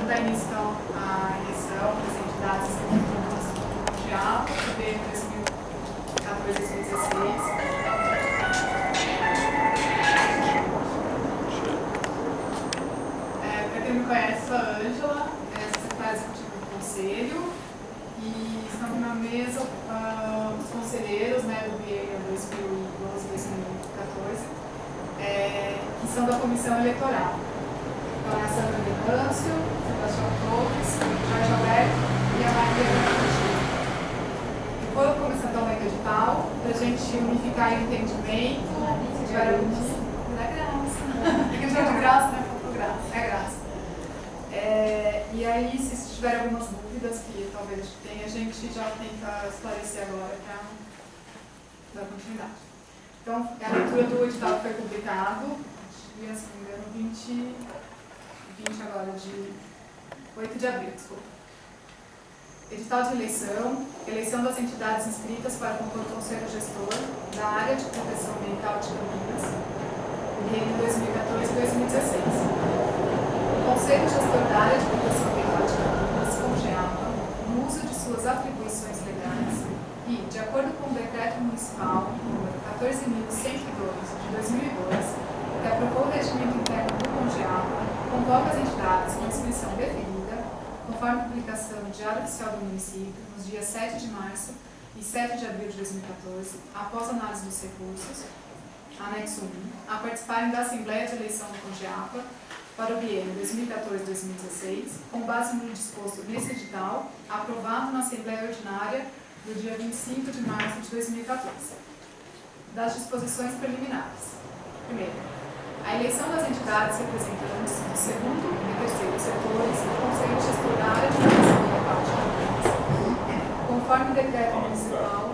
dar início então, à eleição das entidades mundial, que veio em 2014-2016. Para quem não me conhece, sou a Ângela, secretária executiva do Conselho, e estão aqui na mesa os conselheiros, né, do biênio 2012-2014, que são da Comissão Eleitoral. Então, é a Sandra Venâncio, Sebastião Torres, Jorge Alberto e a Maria Venâncio. Eu vou começar então o edital, para a gente unificar o entendimento, se tiver alguns... Dá graça. Tem que de graça, né? Faltou graça. É graça. E aí, se tiver algumas dúvidas, que talvez a gente tenha, a gente já tenta esclarecer agora para dar continuidade. Então, a leitura do edital que foi publicado, dia, se não me engano, 20 agora, de 8 de abril, desculpa. Edital de eleição das entidades inscritas para compor o Conselho Gestor da Área de Proteção Ambiental de Campinas, em 2014-2016. O Conselho Gestor da Área de Proteção Ambiental de Campinas, CONGEAPA, no uso de suas atribuições legais e, de acordo com o Decreto Municipal nº 14.102, de 2002, que aprovou o regimento interno do CONGEAPA, convoca as entidades com inscrição definida, conforme publicação no Diário Oficial do Município, nos dias 7 de março e 7 de abril de 2014, após análise dos recursos, anexo 1, a participarem da Assembleia de Eleição do CONGEAPA para o biênio 2014-2016, com base no disposto nesse edital, aprovado na Assembleia Ordinária do dia 25 de março de 2014. Das disposições preliminares. Primeiro, a eleição das entidades representantes do segundo e terceiro setores do Conselho Gestor da Área de Proteção Ambiental de Campinas, conforme o Decreto Municipal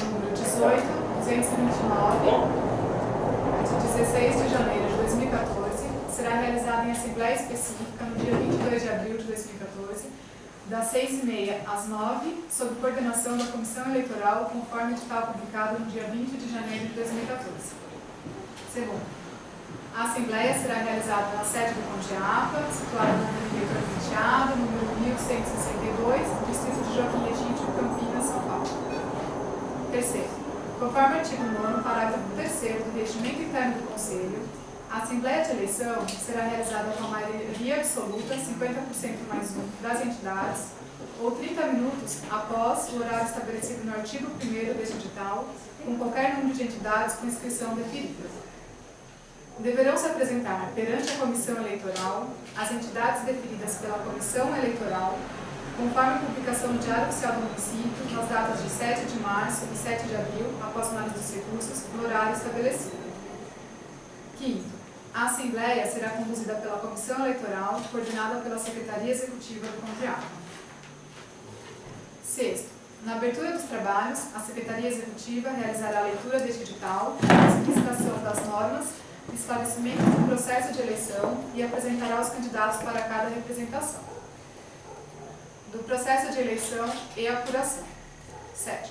número 18.229, de 16 de janeiro de 2014, será realizada em Assembleia Específica no dia 22 de abril de 2014, das 6h30 às 9h, sob coordenação da Comissão Eleitoral, conforme edital publicado no dia 20 de janeiro de 2014. Segundo, a Assembleia será realizada na sede do CONGEAPA, situada na Avenida Heitor Penteado, número 1162, distrito de Joaquim Egídio, Campinas, São Paulo. Terceiro, conforme o artigo 9º, parágrafo 3º do Regimento Interno do Conselho, a Assembleia de Eleição será realizada com a maioria absoluta, 50% mais 1, das entidades, ou 30 minutos após o horário estabelecido no artigo 1º deste edital, com qualquer número de entidades com inscrição definida. Deverão se apresentar perante a Comissão Eleitoral as entidades definidas pela Comissão Eleitoral, conforme a publicação no Diário Oficial do Município, nas datas de 7 de março e 7 de abril, após análise dos recursos, no horário estabelecido. Quinto, a Assembleia será conduzida pela Comissão Eleitoral, coordenada pela Secretaria Executiva do CONGEAPA. Sexto, na abertura dos trabalhos, a Secretaria Executiva realizará a leitura deste edital, a explicitação das normas, esclarecimento do processo de eleição e apresentará os candidatos para cada representação. Do processo de eleição e apuração. 7.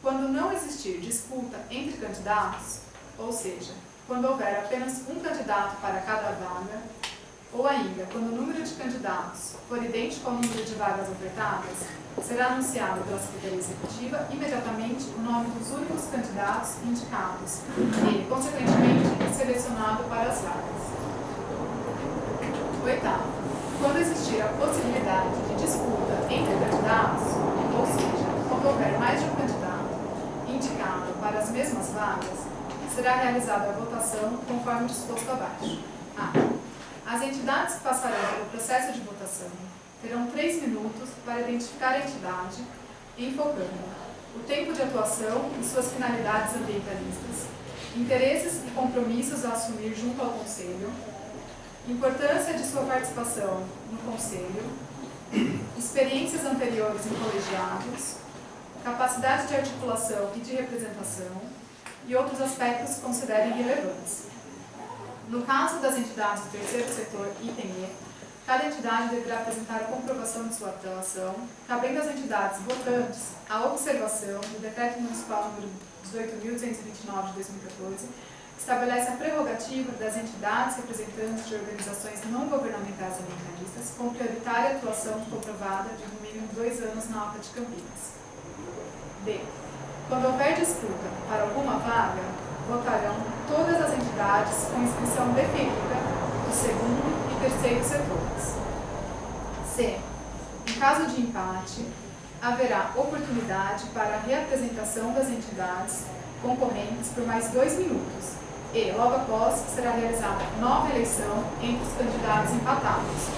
Quando não existir disputa entre candidatos, ou seja, quando houver apenas um candidato para cada vaga, ou ainda quando o número de candidatos for idêntico ao número de vagas ofertadas, será anunciado pela Secretaria Executiva imediatamente o nome dos únicos candidatos indicados e, consequentemente, selecionado para as vagas. Oitavo, quando existir a possibilidade de disputa entre candidatos, ou seja, quando houver mais de um candidato indicado para as mesmas vagas, será realizada a votação conforme disposto abaixo. A. As entidades que passarão pelo processo de votação terão 3 minutos para identificar a entidade, enfocando o tempo de atuação e suas finalidades ambientalistas, interesses e compromissos a assumir junto ao Conselho, importância de sua participação no Conselho, experiências anteriores em colegiados, capacidade de articulação e de representação e outros aspectos que considerem relevantes. No caso das entidades do terceiro setor, item E, cada entidade deverá apresentar a comprovação de sua atuação, cabendo às entidades votantes a observação do Decreto Municipal nº 18.229 de 2014, estabelece a prerrogativa das entidades representantes de organizações não governamentais ambientalistas com prioritária atuação comprovada de no mínimo 2 anos na APA de Campinas. D. Quando houver disputa para alguma vaga, votarão todas as entidades com inscrição deferida do segundo e terceiro setores. C. Em caso de empate, haverá oportunidade para a reapresentação das entidades concorrentes por mais 2 minutos e, logo após, será realizada nova eleição entre os candidatos empatados,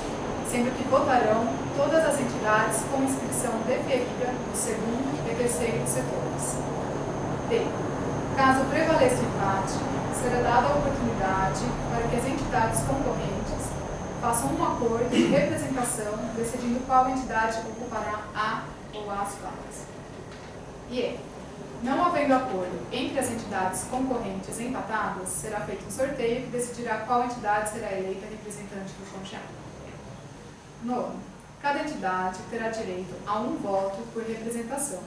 sendo que votarão todas as entidades com inscrição deferida do segundo e terceiro setores. D. Caso prevaleça o empate, será dada a oportunidade para que as entidades concorrentes façam um acordo de representação, decidindo qual entidade ocupará a ou as vagas. E E. Não havendo acordo entre as entidades concorrentes empatadas, será feito um sorteio que decidirá qual entidade será eleita representante do CONGEAP. 9. Cada entidade terá direito a um voto por representação,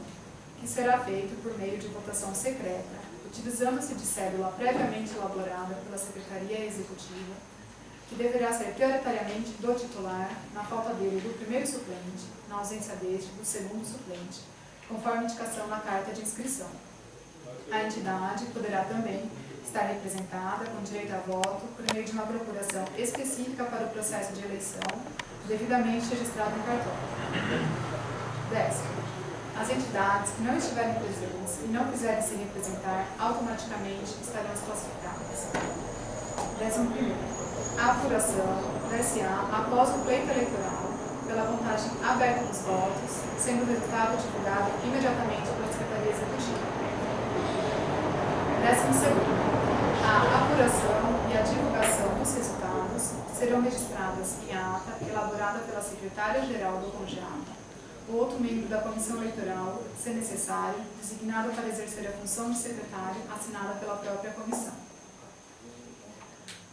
que será feito por meio de votação secreta, utilizando-se de cédula previamente elaborada pela Secretaria Executiva, que deverá ser prioritariamente do titular, na falta dele do primeiro suplente, na ausência deste do segundo suplente, conforme indicação na carta de inscrição. A entidade poderá também estar representada com direito a voto por meio de uma procuração específica para o processo de eleição, devidamente registrado no cartório. 10. As entidades que não estiverem presentes e não quiserem se representar, automaticamente estarão desclassificadas. 11. A apuração dar-se-á após o pleito eleitoral, pela contagem aberta dos votos, sendo o resultado divulgado imediatamente pela Secretaria Executiva. 12. A apuração e a divulgação dos resultados serão registradas em ata elaborada pela Secretária-Geral do CONGEAP, ou outro membro da Comissão Eleitoral, se necessário, designado para exercer a função de secretário, assinada pela própria comissão.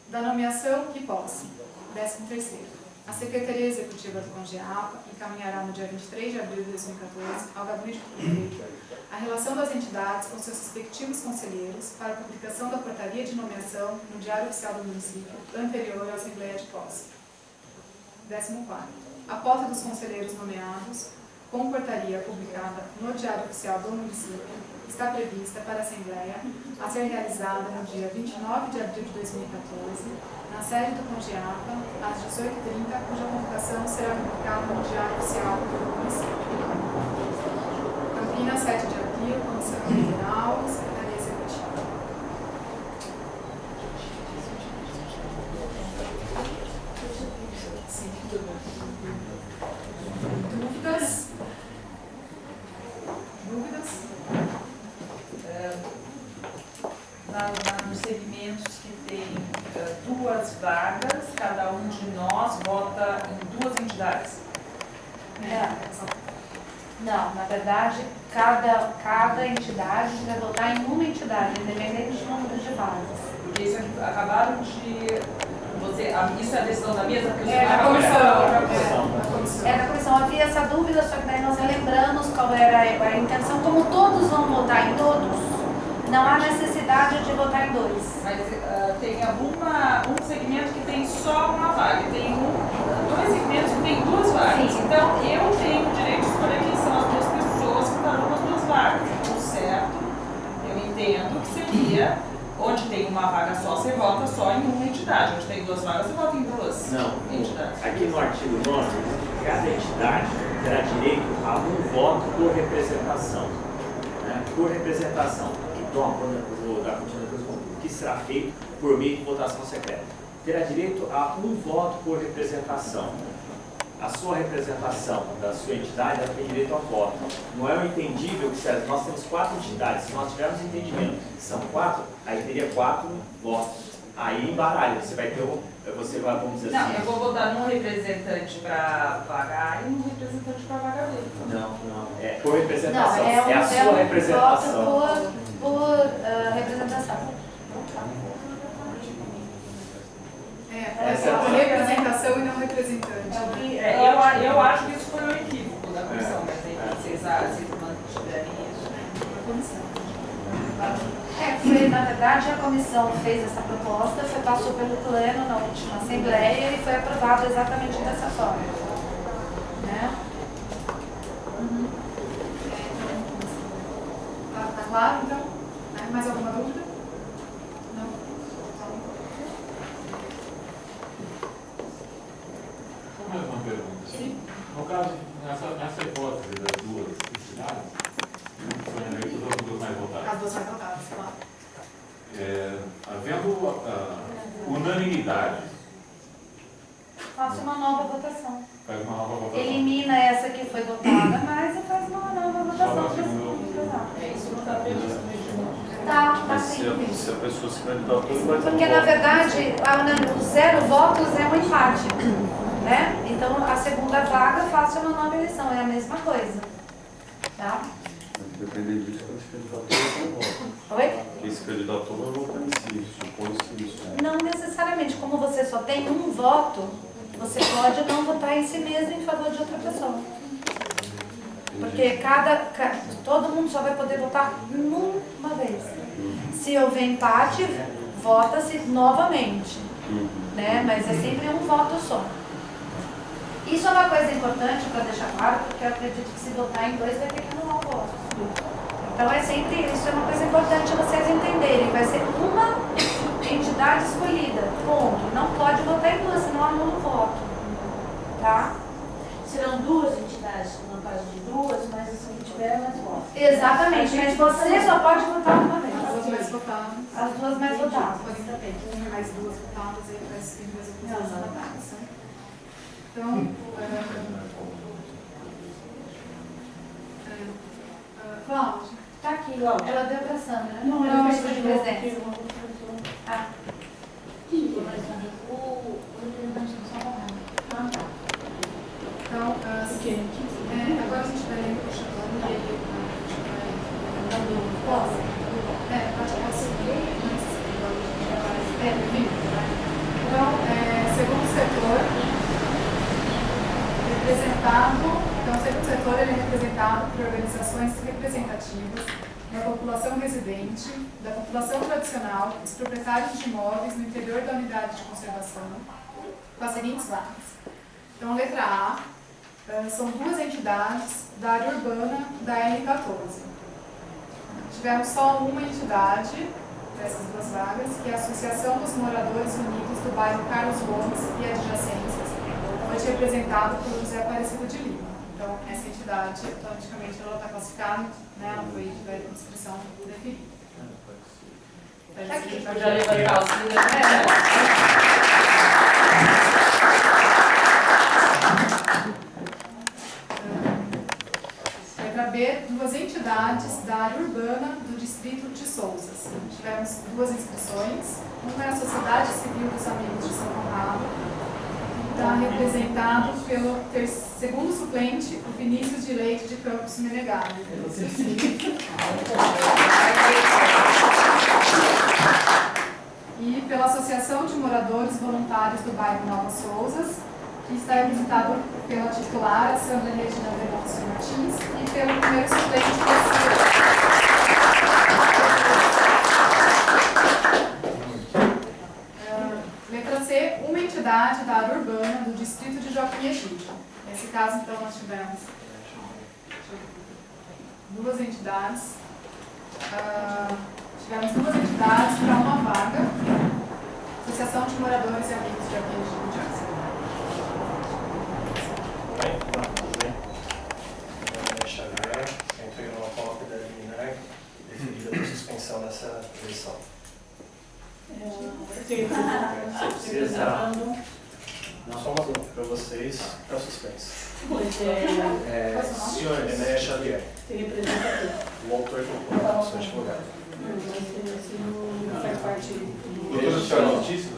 Da nomeação e posse. 13º. A Secretaria Executiva do CONGEAP encaminhará no dia 23 de abril de 2014 ao Gabinete do Prefeito a relação das entidades com seus respectivos conselheiros para a publicação da portaria de nomeação no Diário Oficial do Município anterior à Assembleia de Posse. 14º. A posse dos conselheiros nomeados, com portaria publicada no Diário Oficial do Município, está prevista para a Assembleia a ser realizada no dia 29 de abril de 2014, na sede do CONGEAP, às 18h30, cuja convocação será publicada no Diário Oficial do Município. Campinas, 7 de abril, Comissão Eleitoral, Secretaria Executiva. Sim. Dúvidas? Nos segmentos que tem 2 vagas, cada um de nós vota em 2 entidades. Não, na verdade, cada entidade vai votar em uma entidade, independente do número de vagas. Porque isso aqui, acabaram de... isso é a decisão da mesa? Da comissão. É da comissão. Havia essa dúvida, só que daí nós relembramos qual era a intenção. Como todos vão votar em todos, não há necessidade de votar em 2. Mas tem um segmento que tem só uma vaga, tem 2 segmentos que tem 2 vagas. Sim. Então, eu tenho o direito de escolher quem são as 2 pessoas que estarão nas 2 vagas. O certo, eu entendo que seria, onde tem uma vaga só, você vota só em uma entidade. Onde tem 2 vagas, você vota em 2 entidades. Aqui no artigo 9, cada entidade terá direito a um voto por representação. Né? Por representação. Então, vou dar continuidade o que será feito por meio de votação secreta. Terá direito a um voto por representação. A sua representação da sua entidade ela tem direito a voto. Não é o entendível que se nós temos 4 entidades. Se nós tivermos entendimento que são 4, aí teria 4 votos. Aí embaralha, você vai ter você vai, vamos dizer assim. Não, eu vou votar num representante para vaga A e num representante para vaga B. Não. É por representação. Não, é a sua representação. Voto por representação. Essa é a representação e não representante. Eu acho que isso foi um equívoco da comissão, mas vocês mantiverem isso. Foi, na verdade, verdade, a comissão fez essa proposta, passou pelo pleno na última assembleia e foi aprovado exatamente dessa forma. Né? Tá claro, então? Mais alguma dúvida? Não? Mais uma pergunta. Sim. No caso, nessa hipótese das duas entidades, foi eleito as duas mais votadas. As duas mais votadas, claro. Havendo unanimidade, Faça uma nova votação. faz uma nova votação. Elimina essa que foi votada, mas faz uma nova votação. Só na segunda. Isso não está previsto no regimento. Tá Mas se assim a mesmo. pessoa se candidatou, vai ter Porque, na verdade, os 0 votos é um empate, né? Então, a segunda vaga, faça uma nova eleição, é a mesma coisa. Tá? Depender disso, quem se candidatou não vota. Oi? Quem se candidatou não vota em si, supõe-se isso. Né? Não necessariamente. Como você só tem um voto, você pode não votar em si mesmo em favor de outra pessoa. Porque todo mundo só vai poder votar uma vez. Se houver empate, vota-se novamente. Né? Mas é sempre um voto só. Isso é uma coisa importante para deixar claro, porque eu acredito que se votar em dois vai ter que anular o voto. Então isso é uma coisa importante vocês entenderem. Vai ser uma entidade escolhida, ponto. Não pode votar em duas, senão anula o voto. Tá? Serão duas entidades, no caso de duas, mas assim, tiver mais votos. Exatamente, mas você só pode votar uma vez. As duas mais votadas. As duas mais votadas. Podem também. Uma mais duas votadas e mais duas votadas. Né? Então, Cláudia, Tá aqui, ela deu pra Sandra. Não, Não, eu isso de presença. Ah, O representante do São Paulo. então, agora a gente vai chamando e ele vai posso? Posso seguir, mas agora a gente já vai Então, segundo setor, o segundo setor ele é representado por organizações representativas da população residente, da população tradicional, dos proprietários de imóveis no interior da unidade de conservação, com as seguintes vagas. Então, letra A, são duas entidades da área urbana da N14. Tivemos só uma entidade dessas duas vagas, que é a Associação dos Moradores Unidos do bairro Carlos Gomes e adjacências, hoje representado por José Aparecido de Lima. Então, essa entidade, automaticamente, ela está classificada, né, ela foi de inscrição definida. Aqui, podia levantar os líderes. Letra B, duas entidades da área urbana do distrito de Souzas. Tivemos duas inscrições. Uma é a Sociedade Civil dos Amigos de São Conrado, está representado pelo segundo suplente, o Vinícius de Leite de Campos Menegali. E pela Associação de Moradores Voluntários do bairro Nova Souzas, que está representado pela titular, a Sandra Regina Venâncio Martins, e pelo primeiro suplente letra C, uma entidade da área urbana do distrito de Joaquim Egídio. Nesse caso, então, nós tivemos duas entidades. Tivemos duas entidades para uma vaga. Associação de Moradores e Amigos de Joaquim Egídio. Xavier, entrei numa cópia da liminar definida por suspensão dessa eleição. Você precisa. Só uma pergunta para vocês, para suspensa. Senhor, Enéia Xavier, Seria representativo. o autor do plano, sou advogado. Não faz parte Doutora Senhora Justiça?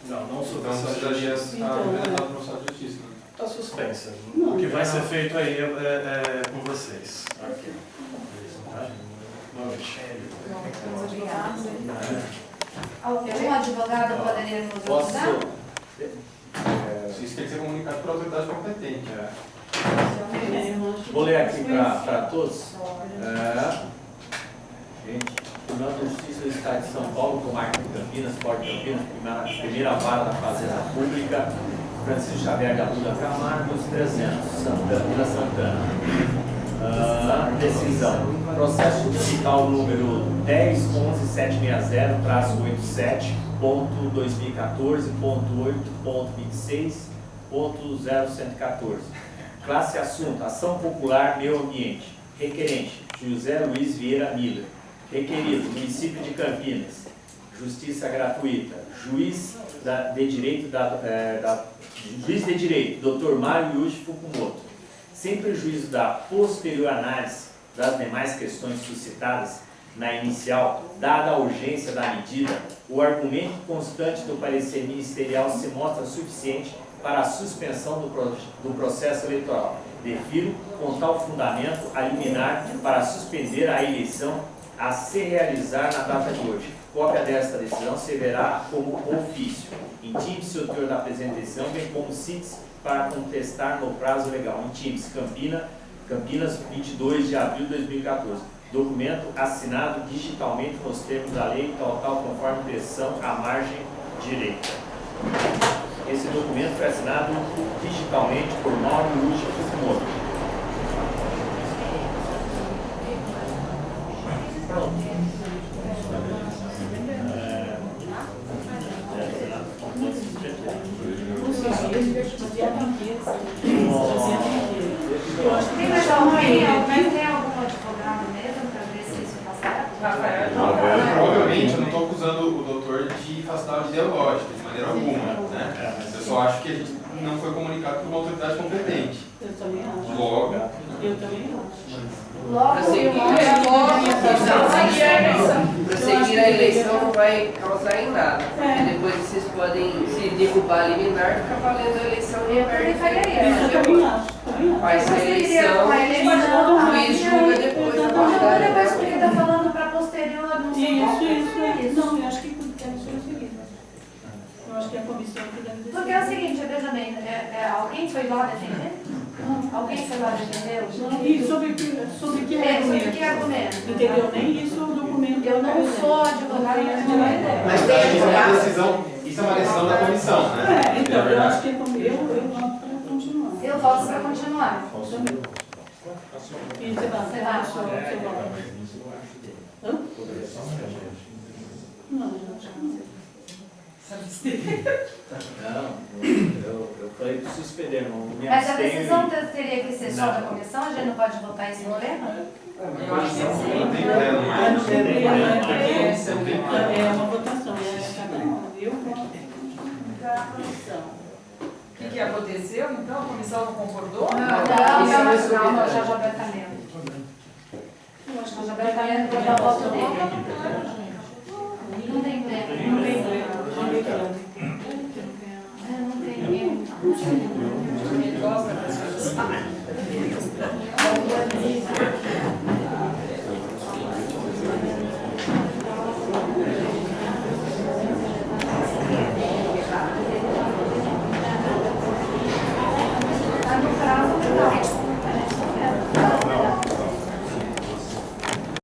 Não sou Então você já está representado no Estado de Justiça. está suspensa. O que vai ser feito aí é com vocês. Ok. Boa noite. Estamos advogados aí. algum advogado poderia nos Posso? ajudar? Isso tem que ser comunicado para a autoridade competente. Vou ler aqui para todos. Gente, Tribunal de Justiça do Estado de São Paulo, Comarca de Campinas, Porto de Campinas, primeira vara da Fazenda Pública, Francisco Xavier de Arruda Camargo, os 300, Vila Santana. Decisão. Processo digital número 10.11.760-8.2014.8.26.0114. Classe assunto: Ação Popular Meio Ambiente. Requerente: José Luiz Vieira Miller. Requerido: Município de Campinas. Justiça gratuita. Juiz de Direito, Juiz de Direito, Dr. Mário Yuji Fukumoto. Sem prejuízo da posterior análise das demais questões suscitadas na inicial, dada a urgência da medida, o argumento constante do parecer ministerial se mostra suficiente para a suspensão do processo eleitoral. Defiro, com tal fundamento, a liminar para suspender a eleição a se realizar na data de hoje. Cópia desta decisão servirá como ofício. Intime-se o autor da presente decisão, bem como CITES, para contestar no prazo legal. Intime-se Campinas, 22 de abril de 2014. Documento assinado digitalmente nos termos da lei, tal conforme pressão à margem direita. Esse documento foi assinado digitalmente por Mauro Yuji Fukumoto. Tem mais alguém? Tem algum advogado mesmo para ver se isso está certo? Provavelmente eu não estou acusando o doutor de falsidade ideológica, de maneira alguma, né? Eu só acho que a gente não foi comunicado por uma autoridade competente. Eu também acho. Logo, Eu também acho. Logo, Prosseguir a eleição não vai causar em nada. Depois vocês podem se derrubar a liminar e ficar valendo a eleição Eu também acho. Faz a eleição, o juiz julga depois a validade. Depois porque está falando para posterior, não sei. Isso. Não, eu acho que deve ser o seguinte. Eu acho que a comissão que deve decidir. Porque é o seguinte, veja bem, alguém foi lá defender? Alguém foi lá defender? E sobre que argumento? Entendeu? Nem isso é o documento. Eu não sou advogada, mas não é ideia. mas isso é uma decisão da comissão, né? Então, eu acho que eu voto para continuar. Eu voto para continuar. E você vai? Você vota? Hã? Não, eu acho que não. Não, eu falei de suspender, não me Mas a abstenho. decisão teria que ser só da comissão? A gente não pode votar isso no pleno? Eu acho que sim. É uma votação, é cada um. Eu voto para a comissão. O que aconteceu? Então, a comissão não concordou? Calma, já está lendo. A Jabel está lendo, eu já voto nele.